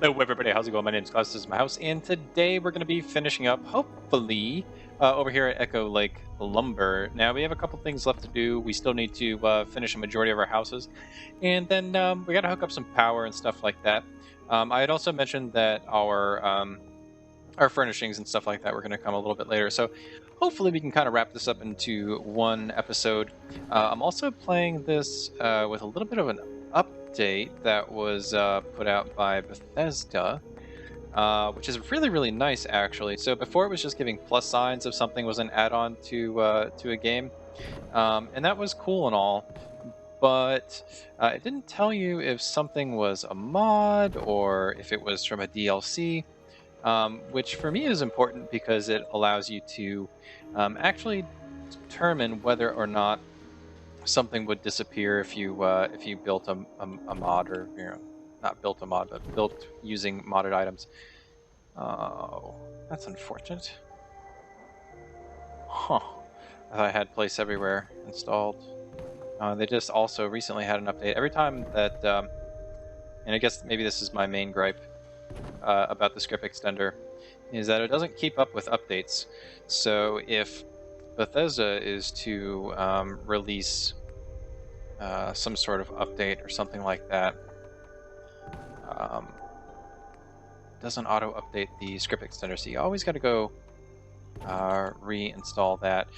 Hello everybody, how's it going? My name's Klaus, this is my house, and today we're going to be finishing up, hopefully, over here at Echo Lake Lumber. Now, we have a couple things left to do. We still need to finish a majority of our houses, and then we got to hook up some power and stuff like that. I had also mentioned that our furnishings and stuff like that were going to come a little bit later, so hopefully we can kind of wrap this up into one episode. I'm also playing this with a little bit of an update that was put out by Bethesda, which is really, really nice, actually. So before it was just giving plus signs if something was an add-on to a game, and that was cool and all, but it didn't tell you if something was a mod or if it was from a DLC. Which for me is important because it allows you to actually determine whether or not something would disappear if you built a mod, or not built a mod but built using modded items. Oh, that's unfortunate. Huh. I thought I had Place Everywhere installed. They just also recently had an update. Every time that, and I guess maybe this is my main gripe about the script extender, is that it doesn't keep up with updates. So if Bethesda is to release some sort of update or something like that, doesn't auto update the script extender. So you always got to go reinstall that,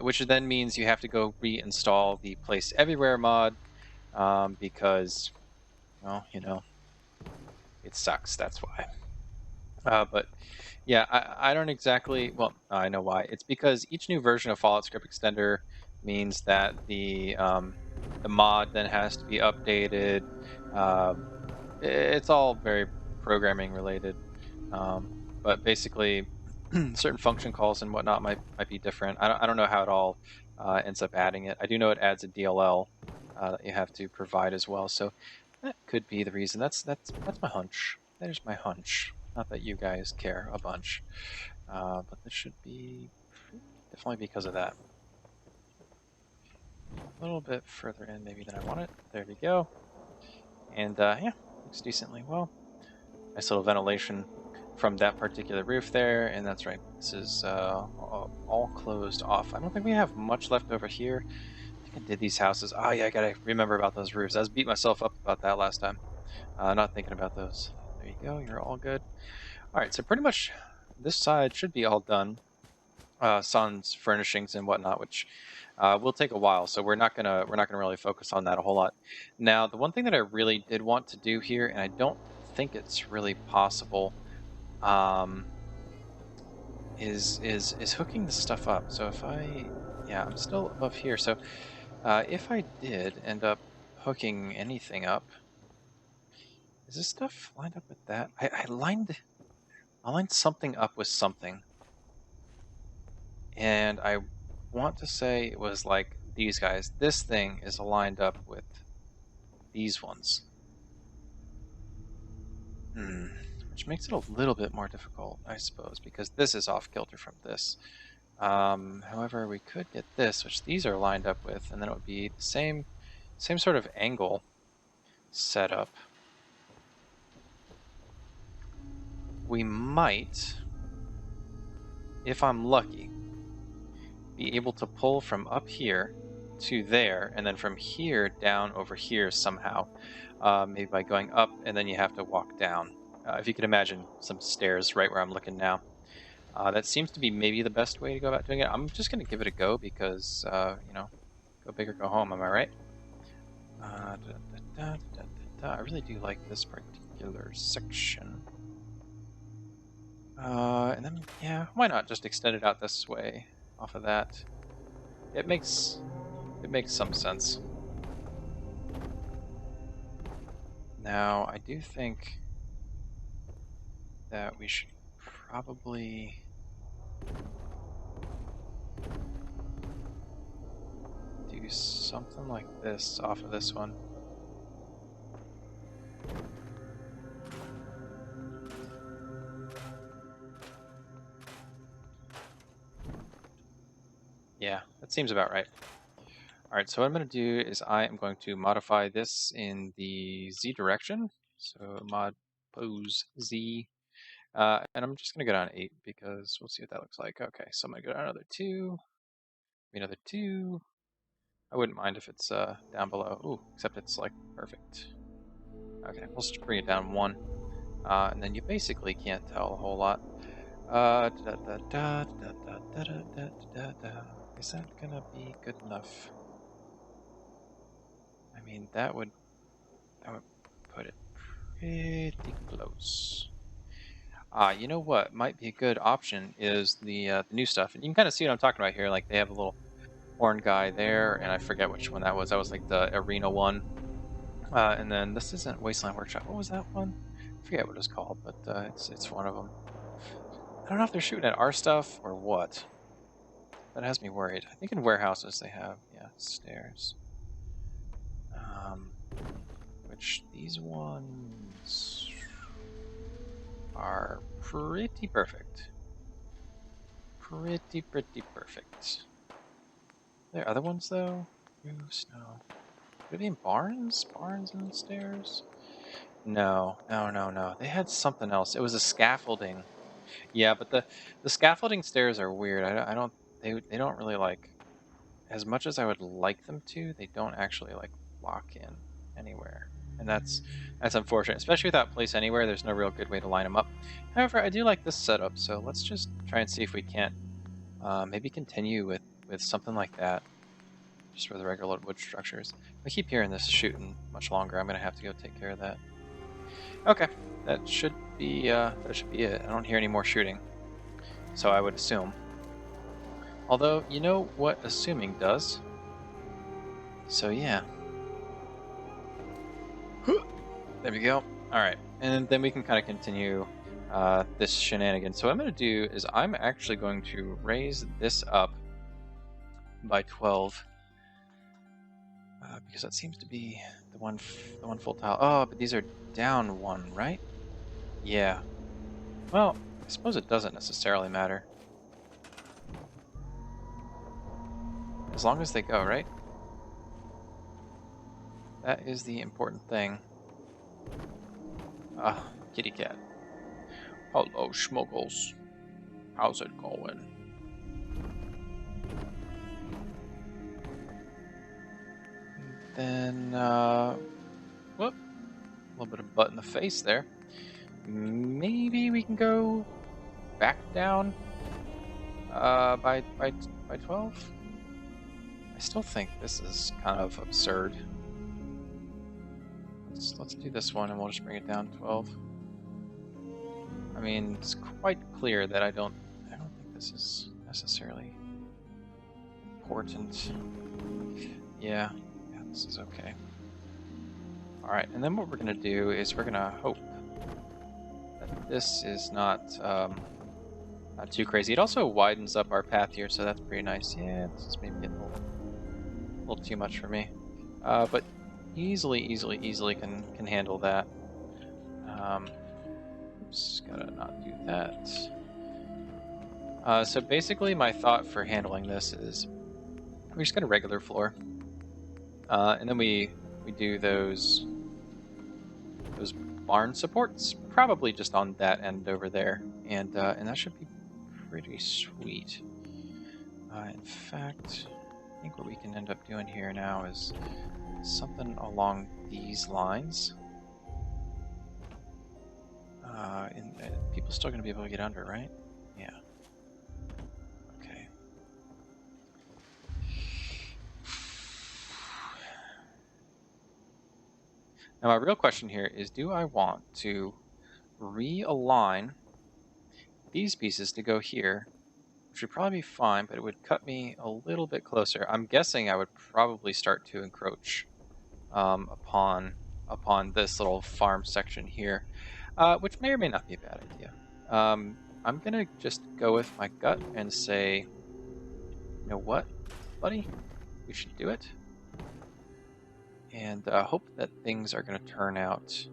which then means you have to go reinstall the Place Everywhere mod because, well, it sucks. That's why. But yeah, I don't exactly. Well, I know why. It's because each new version of Fallout Script Extender means that the mod then has to be updated. It's all very programming related, but basically, certain function calls and whatnot might be different. I don't know how it all ends up adding it. I do know it adds a DLL that you have to provide as well. So that could be the reason. That's my hunch. That is my hunch. Not that you guys care a bunch, but this should be definitely because of that. A little bit further in maybe than I want it. There we go. And yeah, looks decently well. Nice little ventilation from that particular roof there, and that's right. This is all closed off. I don't think we have much left over here. I think I did these houses. Oh yeah, I gotta remember about those roofs. I was beating myself up about that last time. Not thinking about those. There you go. You're all good. All right, so pretty much this side should be all done. Sans furnishings and whatnot, which will take a while. So we're not gonna really focus on that a whole lot. Now, the one thing that I really did want to do here, and I don't think it's really possible, is hooking the stuff up. So if yeah, I'm still above here. So if I did end up hooking anything up, is this stuff lined up with that? I lined something up with something. And I want to say it was like these guys. This thing is aligned up with these ones. Which makes it a little bit more difficult, I suppose, because this is off kilter from this. However, we could get this, which these are lined up with, and then it would be the same sort of angle setup. We might, if I'm lucky, be able to pull from up here to there, and then from here down over here somehow, maybe by going up, and then you have to walk down. If you could imagine some stairs right where I'm looking now. That seems to be maybe the best way to go about doing it. I'm just going to give it a go because, go big or go home, am I right? I really do like this particular section. And then, yeah, why not just extend it out this way off of that? It makes some sense. Now, I do think that we should probably do something like this off of this one. Yeah, that seems about right. All right, so what I'm going to do is I am going to modify this in the Z direction. So mod Pose Z. And I'm just going to go down 8 because we'll see what that looks like. Okay, so I'm going to go down another 2. Another 2. I wouldn't mind if it's down below. Ooh, except it's like perfect. Okay, we'll just bring it down 1. And then you basically can't tell a whole lot. Is that gonna be good enough? I mean, that would put it pretty close. You know what might be a good option is the new stuff, and you can kind of see what I'm talking about here. Like they have a little horn guy there, and I forget which one that was. That was like the arena one. And then this isn't Wasteland Workshop. What was that one? I forget what it's called, but it's one of them. I don't know if they're shooting at our stuff or what. That has me worried. I think in warehouses they have, yeah, stairs. Which these ones are pretty perfect. Pretty perfect. There are other ones though? Roofs, no. Could it be in barns? Barns and stairs? No. They had something else. It was a scaffolding. Yeah, but the scaffolding stairs are weird. I don't they don't really like, as much as I would like them to, they don't actually like lock in anywhere. And that's unfortunate, especially without place anywhere. There's no real good way to line them up. However, I do like this setup, so let's just try and see if we can't maybe continue with something like that, just for the regular wood structures. I keep hearing this shooting much longer. I'm gonna have to go take care of that. Okay, that should be it. I don't hear any more shooting, so I would assume. Although, you know what assuming does? So yeah. There we go. All right, and then we can kind of continue this shenanigan. So what I'm going to do is I'm actually going to raise this up by 12 because that seems to be the one full tile. Oh, but these are down 1, right? Yeah. Well, I suppose it doesn't necessarily matter. As long as they go, right? That is the important thing. Kitty cat. Hello, Schmuggles. How's it going? Then, whoop. A little bit of butt in the face there. Maybe we can go back down by 12? I still think this is kind of absurd. Let's do this one and we'll just bring it down 12. I mean, it's quite clear that I don't think this is necessarily important. Yeah, this is okay. Alright, and then what we're gonna do is we're gonna hope that this is not too crazy. It also widens up our path here, so that's pretty nice. Yeah, this is maybe getting a little too much for me. But easily can handle that. Oops, gotta not do that. So basically my thought for handling this is we just got a regular floor. And then we do those barn supports, probably just on that end over there. And that should be pretty sweet. In fact, I think what we can end up doing here now is something along these lines. And people still going to be able to get under, right? Yeah. Okay. Now my real question here is, do I want to realign these pieces to go here, which would probably be fine, but it would cut me a little bit closer. I'm guessing I would probably start to encroach upon this little farm section here, which may or may not be a bad idea. I'm gonna just go with my gut and say, you know what, buddy, we should do it, and hope that things are gonna turn out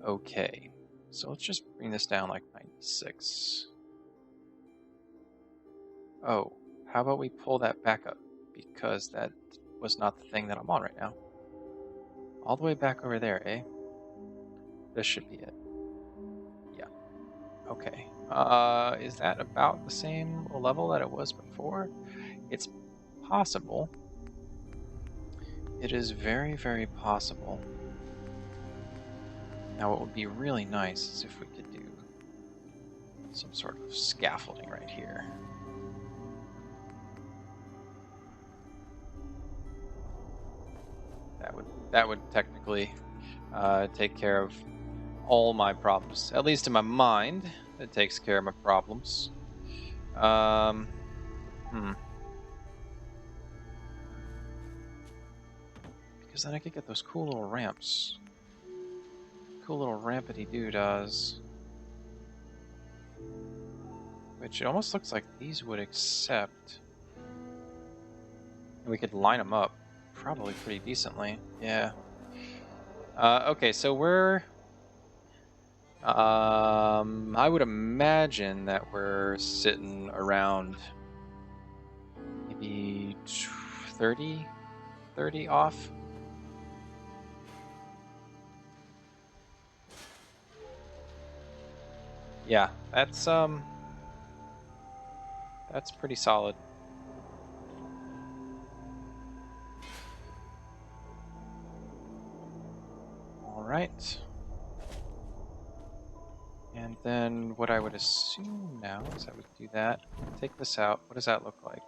okay. So let's just bring this down like 96. Oh, how about we pull that back up? Because that was not the thing that I'm on right now. All the way back over there, eh? This should be it. Okay. Is that about the same level that it was before? It's possible. It is very, very possible. Now, what would be really nice is if we could do some sort of scaffolding right here. That would technically take care of all my problems. At least in my mind, it takes care of my problems. Um, Because then I could get those cool little ramps. Cool little rampity doodads. Which it almost looks like these would accept. And we could line them up probably pretty decently. Yeah. Okay, so we're... I would imagine that we're sitting around maybe 30 off. Yeah, that's pretty solid. All right. And then what I would assume now is I would do that. Take this out. What does that look like?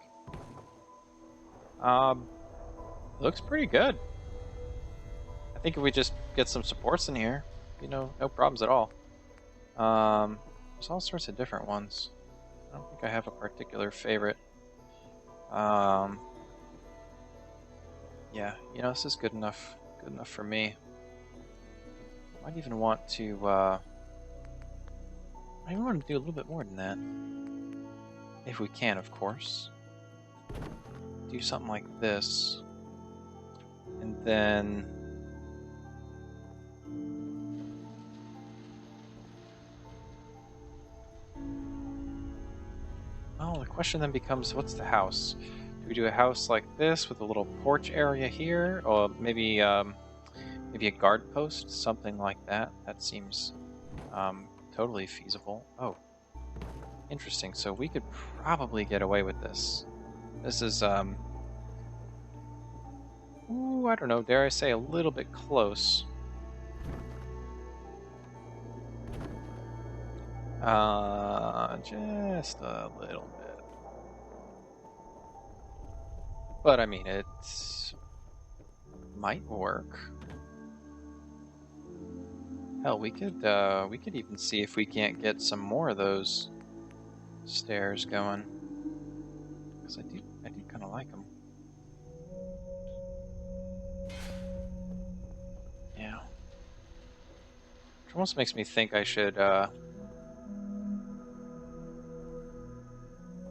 Looks pretty good. I think if we just get some supports in here, no problems at all. There's all sorts of different ones. I don't think I have a particular favorite. Yeah, this is good enough. Good enough for me. Might even want to, I want to do a little bit more than that. If we can, of course. Do something like this. And then... Oh, the question then becomes, what's the house? Do we do a house like this with a little porch area here? Or maybe maybe a guard post? Something like that. That seems totally feasible. Oh, interesting. So we could probably get away with this. This is, ooh, I don't know, dare I say a little bit close. Just a little bit. But I mean, it might work. Hell, we could even see if we can't get some more of those stairs going. Because I do kind of like them. Yeah. Which almost makes me think I should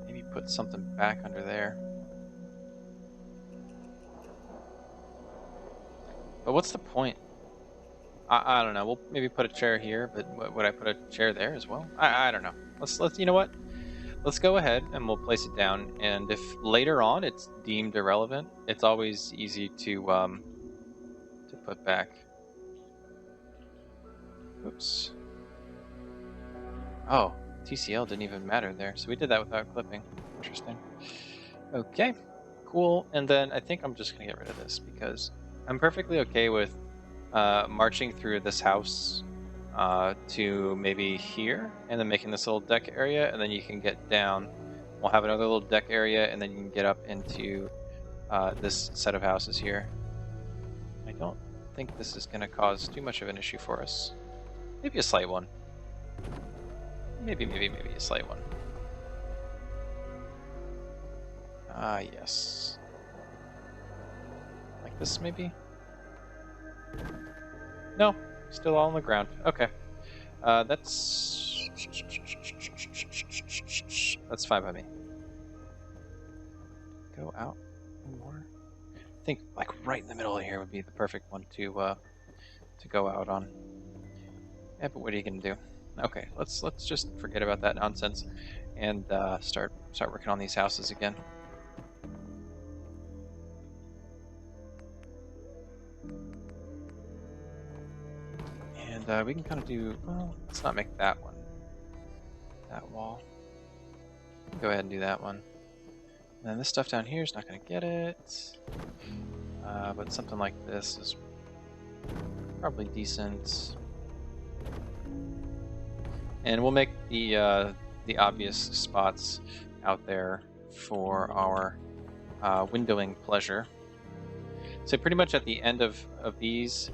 maybe put something back under there. But what's the point? I don't know. We'll maybe put a chair here, but would I put a chair there as well? I don't know. Let's you know what? Let's go ahead and we'll place it down. And if later on it's deemed irrelevant, it's always easy to put back. Oops. Oh, TCL didn't even matter there, so we did that without clipping. Interesting. Okay, cool. And then I think I'm just gonna get rid of this because I'm perfectly okay with marching through this house to maybe here, and then making this little deck area, and then you can get down. We'll have another little deck area, and then you can get up into this set of houses here. I don't think this is going to cause too much of an issue for us. Maybe a slight one. Maybe a slight one. Yes. Like this, maybe? No, still all on the ground. Okay. That's fine by me. Go out more. I think like right in the middle of here would be the perfect one to go out on. Yeah, but what are you gonna do? Okay, let's just forget about that nonsense and start working on these houses again. And we can kind of do, well, let's not make that one. that wall. Go ahead and do that one. And then this stuff down here is not going to get it. But something like this is probably decent. And we'll make the obvious spots out there for our windowing pleasure. So pretty much at the end of these,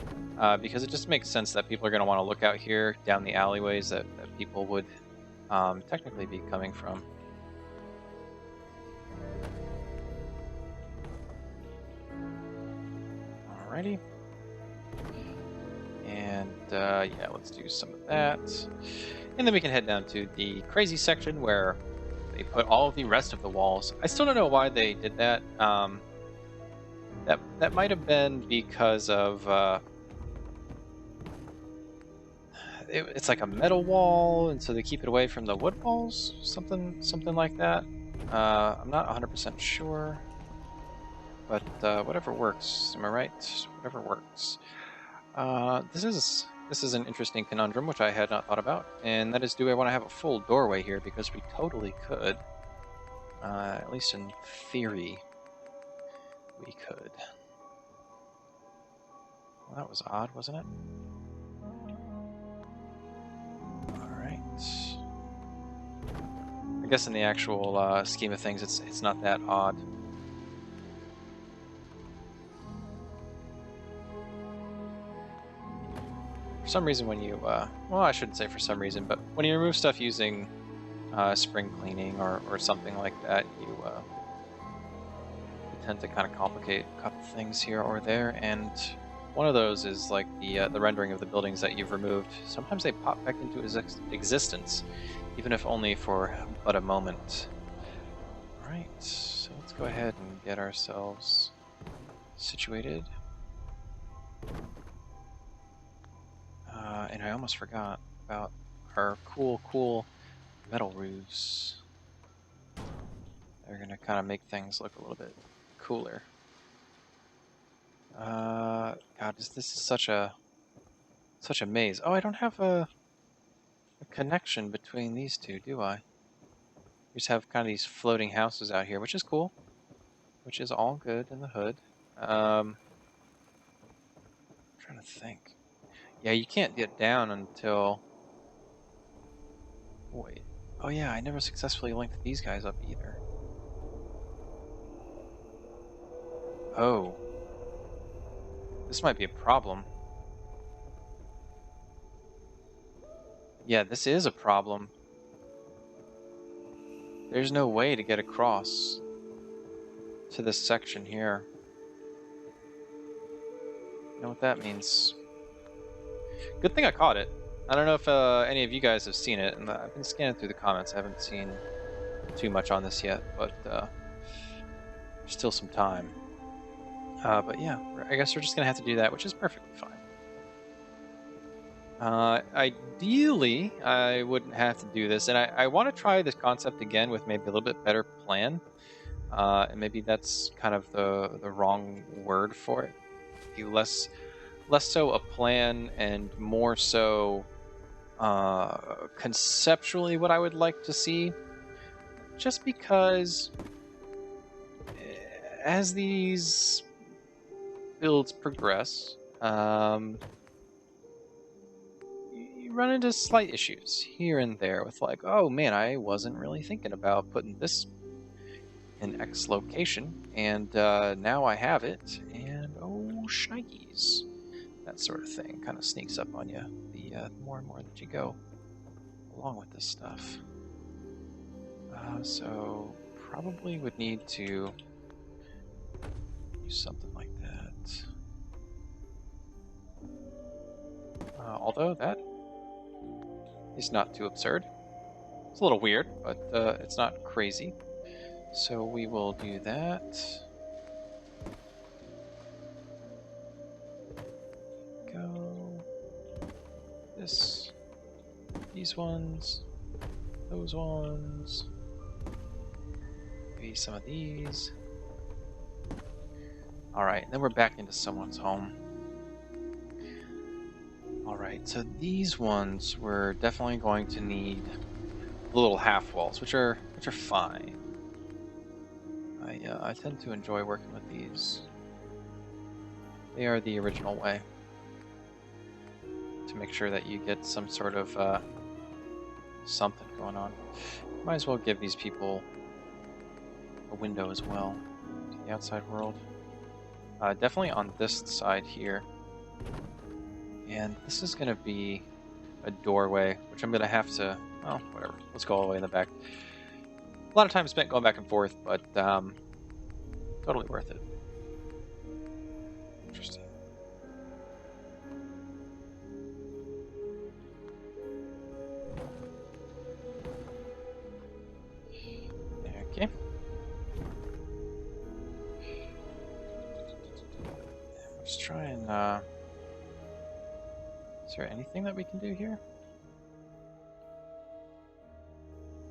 because it just makes sense that people are going to want to look out here down the alleyways that people would technically be coming from. Alrighty. And yeah, let's do some of that. And then we can head down to the crazy section where they put all of the rest of the walls. I still don't know why they did that. That might have been because of it's like a metal wall, and so they keep it away from the wood walls, something like that. I'm not 100% sure, but whatever works. Am I right? Whatever works. This is an interesting conundrum which I had not thought about, and that is, do I want to have a full doorway here? Because we totally could. At least in theory, we could. Well, that was odd, wasn't it? Alright. I guess in the actual scheme of things, it's not that odd. For some reason when you, well, I shouldn't say for some reason, but when you remove stuff using spring cleaning or something like that, you tend to kind of complicate a couple things here or there, and one of those is like the rendering of the buildings that you've removed. Sometimes they pop back into existence, even if only for but a moment. Alright, so let's go ahead and get ourselves situated. And I almost forgot about our cool metal roofs. They're gonna kind of make things look a little bit cooler. God, this is such a maze. Oh, I don't have a connection between these two, do I? We just have kind of these floating houses out here, which is cool. Which is all good in the hood. I'm trying to think. Yeah, you can't get down until... Wait. Oh yeah, I never successfully linked these guys up either. Oh. This might be a problem. Yeah, this is a problem. There's no way to get across to this section here. You know what that means? Good thing I caught it. I don't know if any of you guys have seen it, and I've been scanning through the comments. I haven't seen too much on this yet, but there's still some time. But yeah, I guess we're just going to have to do that, which is perfectly fine. Ideally, I wouldn't have to do this, and I want to try this concept again with maybe a little bit better plan. And maybe that's kind of the wrong word for it. Maybe less so a plan and more so conceptually what I would like to see. Just because as these builds progress, you run into slight issues here and there with like, oh man, I wasn't really thinking about putting this in X location, and now I have it, and oh shnikes. That sort of thing kind of sneaks up on you the more and more that you go along with this stuff. So probably would need to do something like that. Although that is not too absurd. It's a little weird, but it's not crazy. So we will do that. Go. This. These ones. Those ones. Maybe some of these. Alright, then we're back into someone's home. Alright, so these ones we're definitely going to need a little half walls, which are fine. I tend to enjoy working with these. They are the original way to make sure that you get some sort of something going on. Might as well give these people a window as well to the outside world. Definitely on this side here. And this is going to be a doorway, which I'm going to have to... well, whatever. Let's go all the way in the back. A lot of time spent going back and forth, but totally worth it. Interesting. Okay. Let's try and... is there anything that we can do here?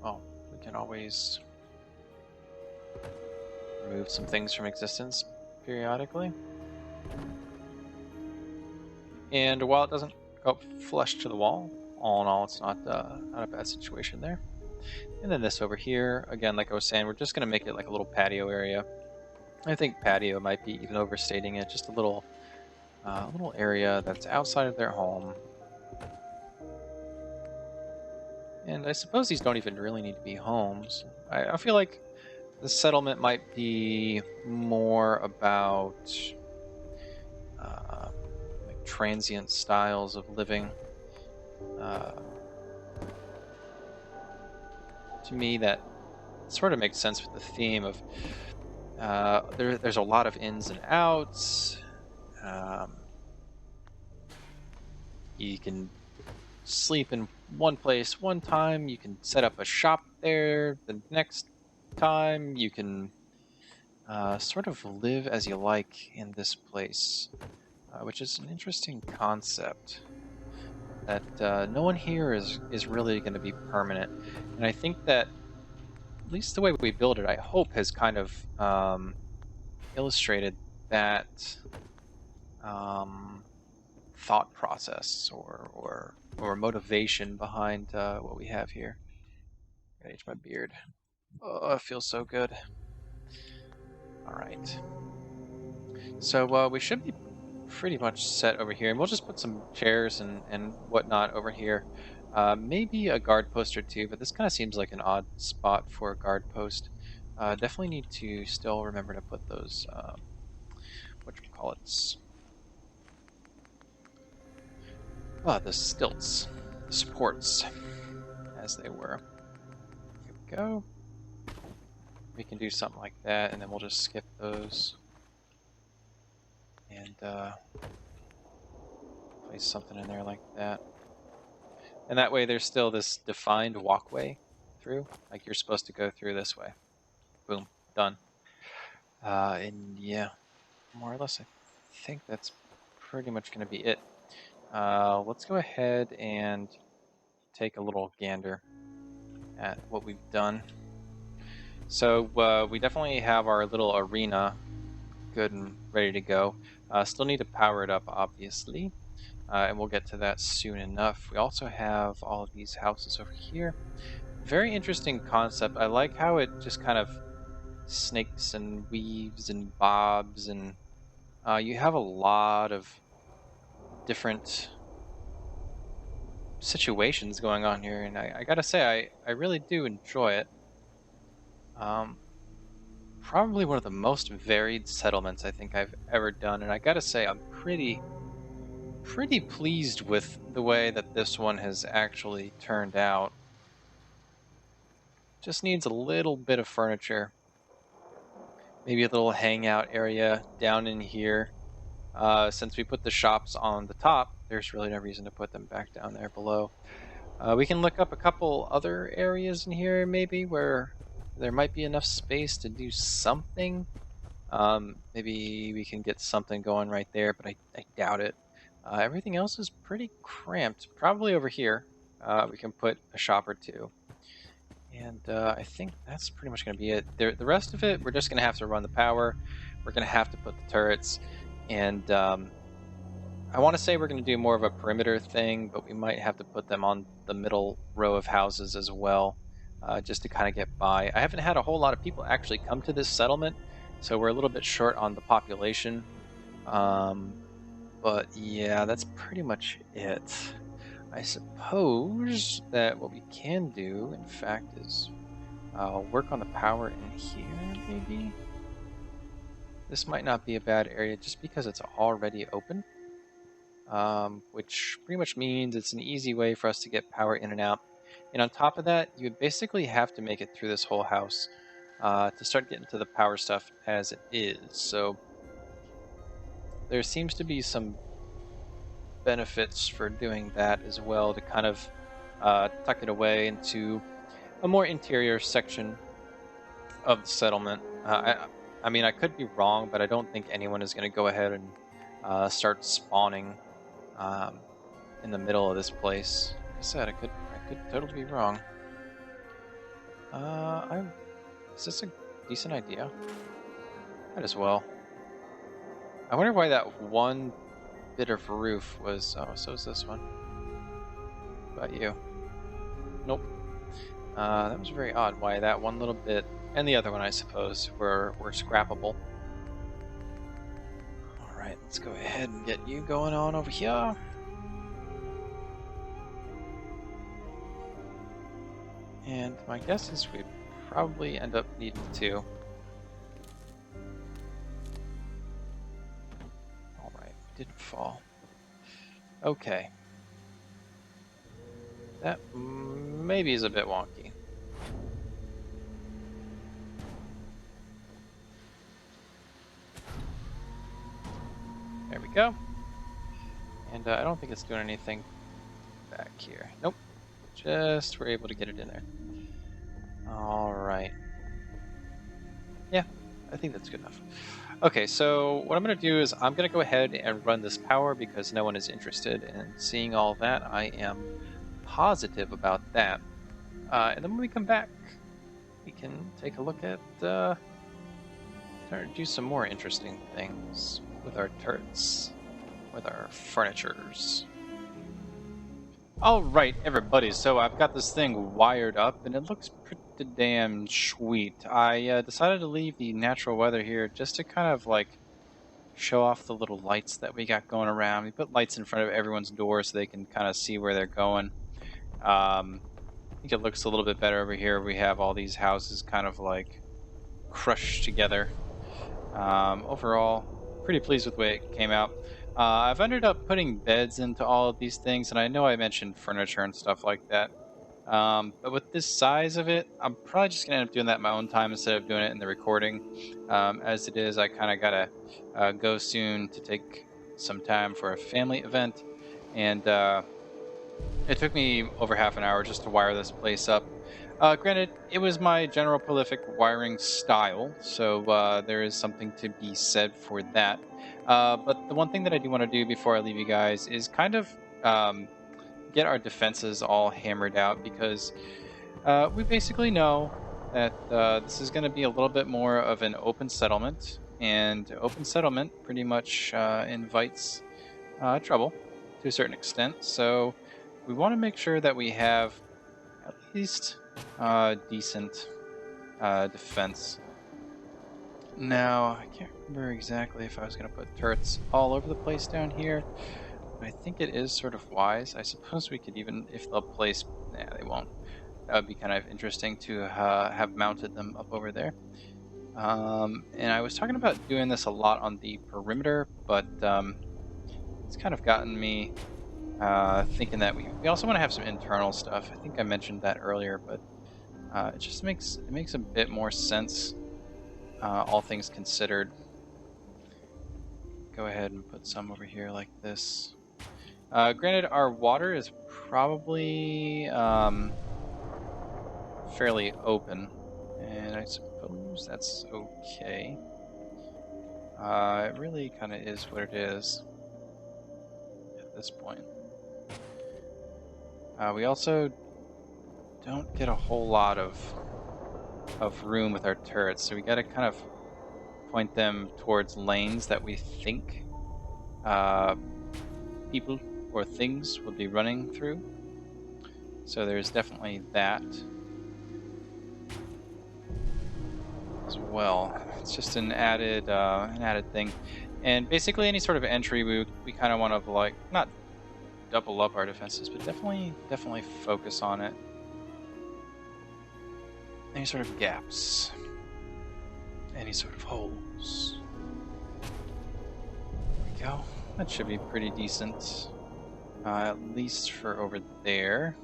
Oh, we can always remove some things from existence periodically. And while it doesn't go flush to the wall, all in all, it's not a bad situation there. And then this over here, again, like I was saying, we're just going to make it like a little patio area. I think patio might be even overstating it. Just a little area that's outside of their home. And I suppose these don't even really need to be homes. I feel like the settlement might be more about like transient styles of living. To me, that sort of makes sense with the theme of there's a lot of ins and outs. You can sleep in one place one time, you can set up a shop there the next time, you can sort of live as you like in this place, which is an interesting concept that no one here is really going to be permanent. And I think that at least the way we build it, I hope, has kind of illustrated that thought process or motivation behind what we have here. I gotta age my beard. Oh, it feels so good. All right. So we should be pretty much set over here, and we'll just put some chairs and whatnot over here. Maybe a guard post or two, but this kind of seems like an odd spot for a guard post. Definitely need to still remember to put those whatchamacallits. The stilts, the supports, as they were. Here we go. We can do something like that, and then we'll just skip those. And place something in there like that. And that way there's still this defined walkway through, like you're supposed to go through this way. Boom, done. And yeah, more or less I think that's pretty much going to be it. Let's go ahead and take a little gander at what we've done. So we definitely have our little arena good and ready to go. Still need to power it up, obviously, and we'll get to that soon enough. We also have all of these houses over here. Very interesting concept. I like how it just kind of snakes and weaves and bobs, and you have a lot of different situations going on here, and I gotta say I really do enjoy it. Probably one of the most varied settlements I think I've ever done, and I gotta say I'm pretty pleased with the way that this one has actually turned out. Just needs a little bit of furniture, maybe a little hangout area down in here. Since we put the shops on the top, there's really no reason to put them back down there below. We can look up a couple other areas in here maybe where there might be enough space to do something. Maybe we can get something going right there, but I doubt it. Everything else is pretty cramped. Probably over here we can put a shop or two. And I think that's pretty much going to be it. The rest of it, we're just going to have to run the power. We're going to have to put the turrets. And I want to say we're going to do more of a perimeter thing, but we might have to put them on the middle row of houses as well. just to kind of get by. I haven't had a whole lot of people actually come to this settlement, so we're a little bit short on the population. But yeah, that's pretty much it. I suppose that what we can do, in fact, is work on the power in here, maybe? This might not be a bad area just because it's already open, which pretty much means it's an easy way for us to get power in and out. And on top of that, you would basically have to make it through this whole house to start getting to the power stuff as it is. So there seems to be some benefits for doing that as well, to kind of tuck it away into a more interior section of the settlement. I mean, I could be wrong, but I don't think anyone is going to go ahead and start spawning um, in the middle of this place. Like I said, I could totally be wrong. Is this a decent idea? Might as well. I wonder why that one bit of roof was. Oh, so is this one. What about you? Nope. That was very odd. Why that one little bit and the other one, I suppose, were scrappable. All right, let's go ahead and get you going on over here. And my guess is we'd probably end up needing to. All right, didn't fall. Okay. That maybe is a bit wonky. There we go. And I don't think it's doing anything back here. Nope. Just we're able to get it in there. All right. Yeah, I think that's good enough. Okay, so what I'm going to do is I'm going to go ahead and run this power because no one is interested in seeing all that. I am positive about that. And then when we come back, we can take a look at trying to do some more interesting things with our turrets, with our furnitures. All right, everybody. So I've got this thing wired up, and it looks pretty damn sweet. I decided to leave the natural weather here just to kind of like show off the little lights that we got going around. We put lights in front of everyone's door so they can kind of see where they're going. I think it looks a little bit better over here. We have all these houses kind of like crushed together. Overall, pretty pleased with the way it came out. I've ended up putting beds into all of these things, and I know I mentioned furniture and stuff like that. But with this size of it, I'm probably just going to end up doing that in my own time instead of doing it in the recording. As it is, I kind of got to go soon to take some time for a family event. And it took me over half an hour just to wire this place up. Granted, it was my general prolific wiring style, so there is something to be said for that. But the one thing that I do want to do before I leave you guys is kind of get our defenses all hammered out, because we basically know that this is going to be a little bit more of an open settlement, and open settlement pretty much invites trouble to a certain extent. So we want to make sure that we have at least decent defense. Now, I can't remember exactly if I was going to put turrets all over the place down here, but I think it is sort of wise. I suppose we could even, if they'll place, nah, they won't. That would be kind of interesting to have mounted them up over there. And I was talking about doing this a lot on the perimeter, but it's kind of gotten me thinking that we also want to have some internal stuff. I think I mentioned that earlier, but it just makes a bit more sense, all things considered. Go ahead and put some over here like this. Granted, our water is probably fairly open, and I suppose that's okay. It really kind of is what it is at this point. We also don't get a whole lot of room with our turrets, so we got to kind of point them towards lanes that we think people or things will be running through. So there's definitely that. as well. It's just an added thing. And basically any sort of entry, we kind of want to like not double up our defenses, but definitely focus on it. Any sort of gaps, any sort of holes. There we go. That should be pretty decent, at least for over there.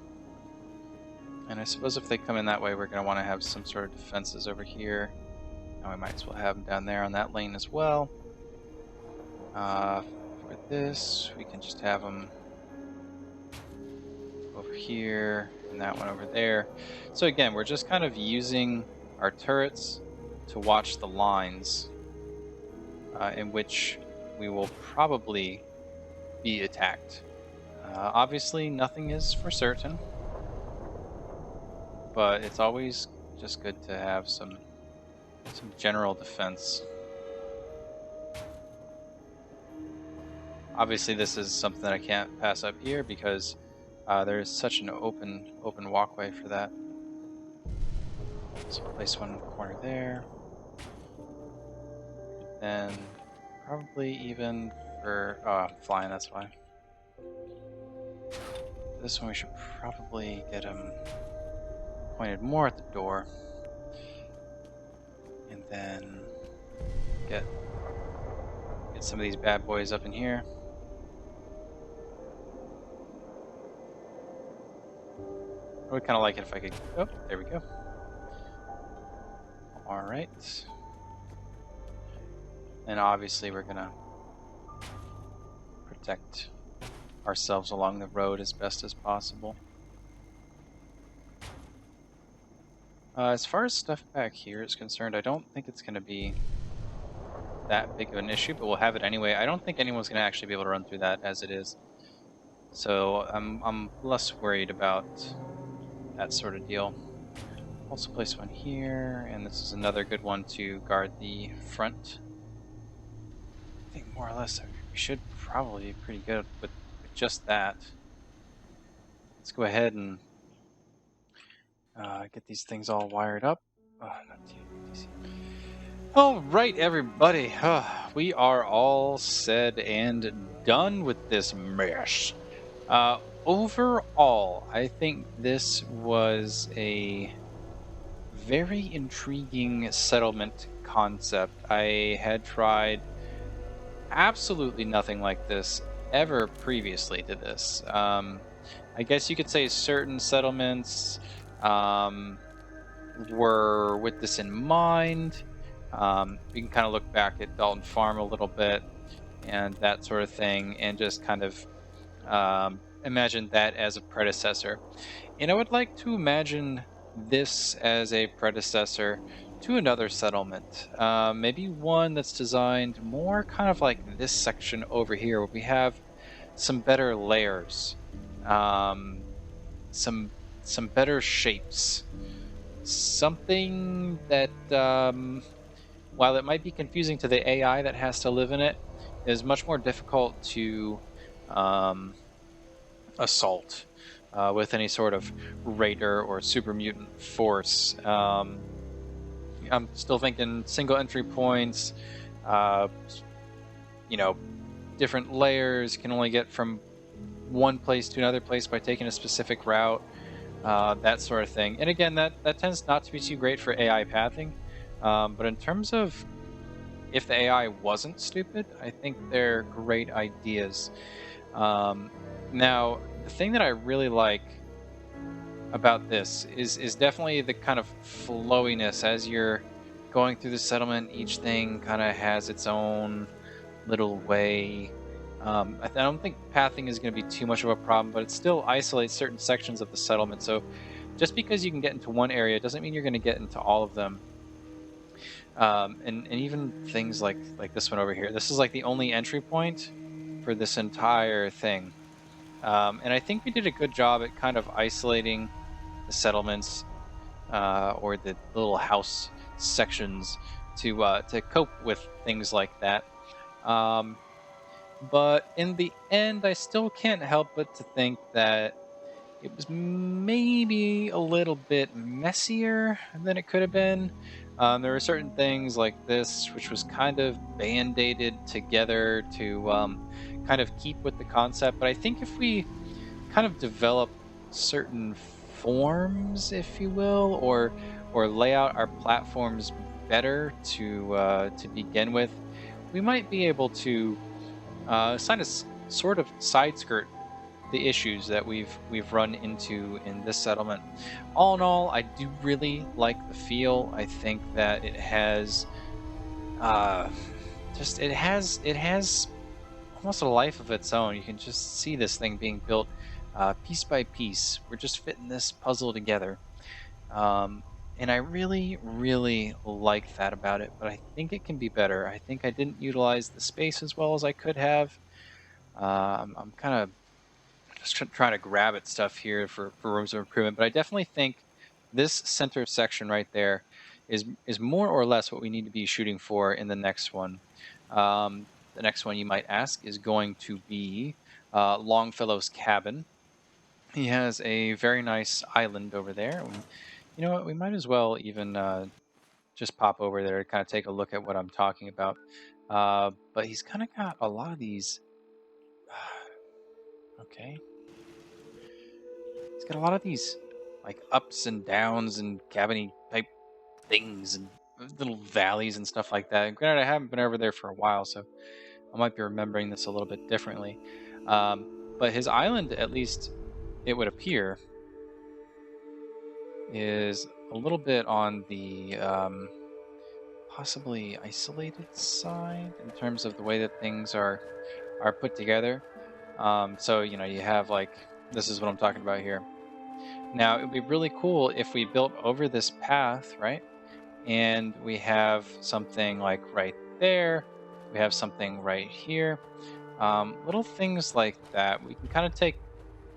And I suppose if they come in that way, we're going to want to have some sort of defenses over here. And we might as well have them down there on that lane as well. For this, we can just have them over here and that one over there. So again, we're just kind of using our turrets to watch the lines in which we will probably be attacked. Obviously, nothing is for certain, but it's always just good to have some general defense. Obviously, this is something that I can't pass up here because there is such an open walkway for that. So place one in the corner there. Then probably even for I'm flying, that's why. This one we should probably get him pointed more at the door. And then get some of these bad boys up in here. I would kind of like it if I could... Oh, there we go. Alright. And obviously we're going to protect ourselves along the road as best as possible. As far as stuff back here is concerned, I don't think it's going to be that big of an issue, but we'll have it anyway. I don't think anyone's going to actually be able to run through that as it is. So I'm less worried about that sort of deal. Also place one here, and this is another good one to guard the front. I think more or less we should probably be pretty good with just that. Let's go ahead and get these things all wired up. All right, everybody. We are all said and done with this mess. Overall, I think this was a very intriguing settlement concept. I had tried absolutely nothing like this ever previously to this. I guess you could say certain settlements were with this in mind. We can kind of look back at Dalton Farm a little bit and that sort of thing, and just kind of imagine that as a predecessor. And I would like to imagine this as a predecessor to another settlement. Maybe one that's designed more kind of like this section over here, where we have some better layers, some better shapes, something that while it might be confusing to the AI that has to live in it, is much more difficult to assault with any sort of raider or super mutant force. I'm still thinking single entry points, different layers, can only get from one place to another place by taking a specific route, that sort of thing. And again, that tends not to be too great for AI pathing. But in terms of if the AI wasn't stupid, I think they're great ideas. Now, the thing that I really like about this is definitely the kind of flowiness as you're going through the settlement. Each thing kind of has its own little way. I don't think pathing is going to be too much of a problem, but it still isolates certain sections of the settlement. So just because you can get into one area doesn't mean you're going to get into all of them. And even things like this one over here. This is like the only entry point for this entire thing. And I think we did a good job at kind of isolating the settlements or the little house sections to cope with things like that. But in the end, I still can't help but to think that it was maybe a little bit messier than it could have been. There are certain things like this, which was kind of band-aided together to kind of keep with the concept. But I think if we kind of develop certain forms, if you will, or lay out our platforms better to begin with, we might be able to sort of side skirt the issues that we've run into in this settlement. All in all, I do really like the feel. I think that it has uh, it has almost a life of its own. You can just see this thing being built piece by piece. We're just fitting this puzzle together. Um, and I really, really like that about it, but I think it can be better. I think I didn't utilize the space as well as I could have. I'm kind of just trying to grab at stuff here for rooms of improvement, but I definitely think this center section right there is more or less what we need to be shooting for in the next one. The next one you might ask is going to be Longfellow's cabin. He has a very nice island over there. You know what? We might as well even just pop over there to kind of take a look at what I'm talking about. But he's kind of got a lot of these. Okay, he's got a lot of these like ups and downs and cabiny type things and little valleys and stuff like that. Granted, I haven't been over there for a while, so I might be remembering this a little bit differently. But his island, at least it would appear, is a little bit on the possibly isolated side in terms of the way that things are put together. So you have like this is what I'm talking about here. Now it would be really cool if we built over this path, right? And we have something like right there. We have something right here. Little things like that. We can kind of take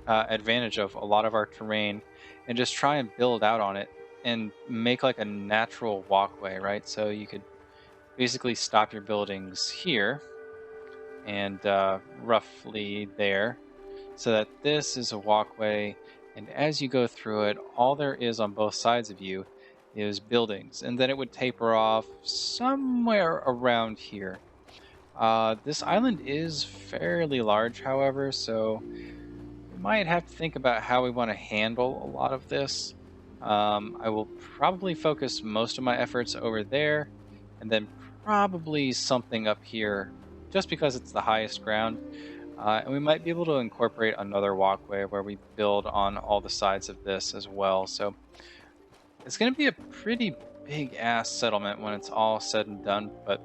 advantage of a lot of our terrain and just try and build out on it and make like a natural walkway, right? So you could basically stop your buildings here and roughly there so that this is a walkway. And as you go through it, all there is on both sides of you is buildings. And then it would taper off somewhere around here. This island is fairly large, however, so we might have to think about how we want to handle a lot of this. I will probably focus most of my efforts over there, and then probably something up here, just because it's the highest ground. And we might be able to incorporate another walkway where we build on all the sides of this as well. So it's going to be a pretty big ass settlement when it's all said and done, but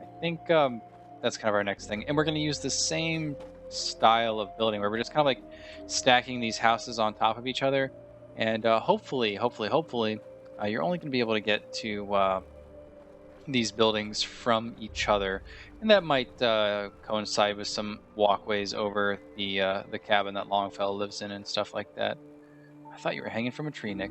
I think that's kind of our next thing. And we're going to use the same style of building where we're just kind of like stacking these houses on top of each other. And hopefully, you're only going to be able to get to these buildings from each other, and that might coincide with some walkways over the cabin that Longfellow lives in and stuff like that. I thought you were hanging from a tree, Nick.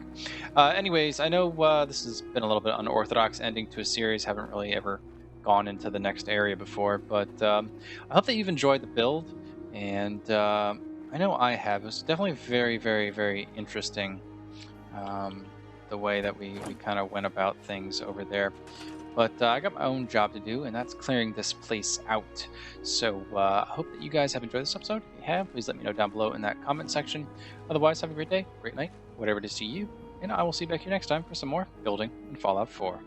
Anyways, I know this has been a little bit unorthodox ending to a series. Haven't really ever gone into the next area before, but I hope that you've enjoyed the build, and I know I have. It was definitely very, very, very interesting the way that we kind of went about things over there. But I got my own job to do, and that's clearing this place out. So I hope that you guys have enjoyed this episode. If you have, please let me know down below in that comment section. Otherwise, have a great day, great night, whatever it is to you, and I will see you back here next time for some more building in Fallout 4.